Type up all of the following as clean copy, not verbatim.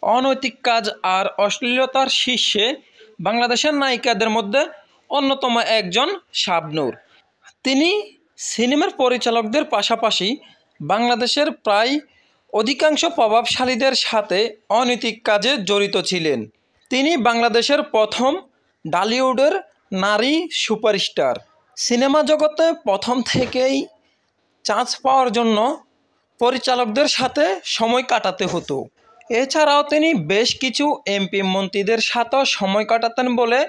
অনৈতিক কাজ আর অশ্লীলতার শীর্ষে বাংলাদেশের নায়িকাদের মধ্যে অন্যতম একজন শাবনূর। তিনি সিনেমার পরিচালকদের পাশাপাশি বাংলাদেশের প্রায় অধিকাংশ প্রভাবশালীদের সাথে অনৈতিক কাজে জড়িত ছিলেন। তিনি বাংলাদেশের প্রথম ঢালিউডের নারী সুপারস্টার। সিনেমা জগতে প্রথম থেকেই চান্স পাওয়ার জন্য পরিচালকদের সাথে সময় কাটাতে হতো। এছাড়াও তিনি বেশ কিছু এমপি মন্ত্রীদের সাথেও সময় কাটাতেন বলে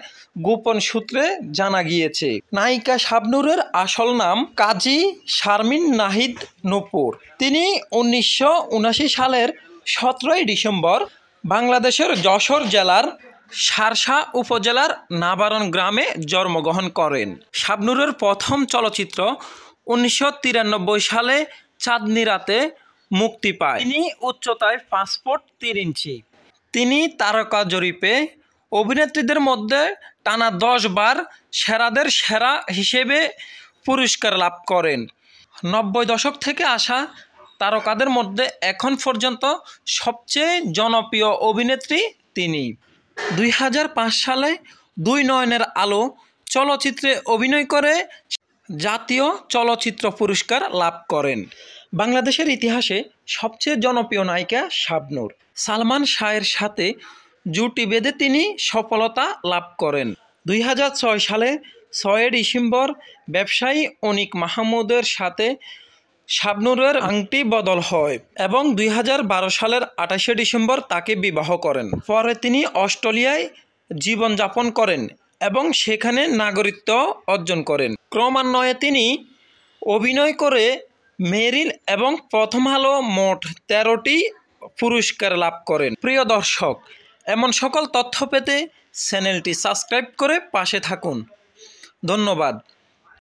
গোপন সূত্রে জানা গিয়েছে। নায়িকা শাবনূরের আসল নাম কাজী শারমিন নাহিদ নূপুর। তিনি 1979 সালের 17 ডিসেম্বর বাংলাদেশের যশোর জেলার শার্শা উপজেলার নাবারণ গ্রামে জন্মগ্রহণ করেন। শাবনূরের প্রথম চলচ্চিত্র 1993 সালে চাঁদনি রাতে মুক্তি পায়। তিনি উচ্চতায় 5 ফুট 3 ইঞ্চি। তিনি তারকা জরিপে অভিনেত্রীদের মধ্যে টানা 10 বার সেরাদের সেরা হিসেবে পুরস্কার লাভ করেন। 90 দশক থেকে আসা তারকাদের মধ্যে এখন পর্যন্ত সবচেয়ে জনপ্রিয় অভিনেত্রী তিনি। 2005 সালে 2 নয়নের আলো চলচ্চিত্রে অভিনয় করে জাতীয় চলচ্চিত্র পুরস্কার লাভ করেন। বাংলাদেশের ইতিহাসে সবচেয়ে জনপ্রিয় নায়িকা শাবনূর। সালমান শাহের সাথে জুটি বেঁধে তিনি সফলতা লাভ করেন। 2006 সালে 6 ডিসেম্বর ব্যবসায়ী অনিক মাহমুদের সাথে শাবনূরের আংটি বদল হয় এবং 2012 সালের 28 ডিসেম্বর তাকে বিবাহ করেন। পরে তিনি অস্ট্রেলিয়ায় জীবনযাপন করেন এবং সেখানে নাগরিকত্ব অর্জন করেন। ক্রমান্বয়ে তিনি অভিনয় করে মেরিল এবং প্রথম আলো মোট 13টি পুরস্কার লাভ করেন। প্রিয় দর্শক, এমন সকল তথ্য পেতে চ্যানেলটি সাবস্ক্রাইব করে পাশে থাকুন। ধন্যবাদ।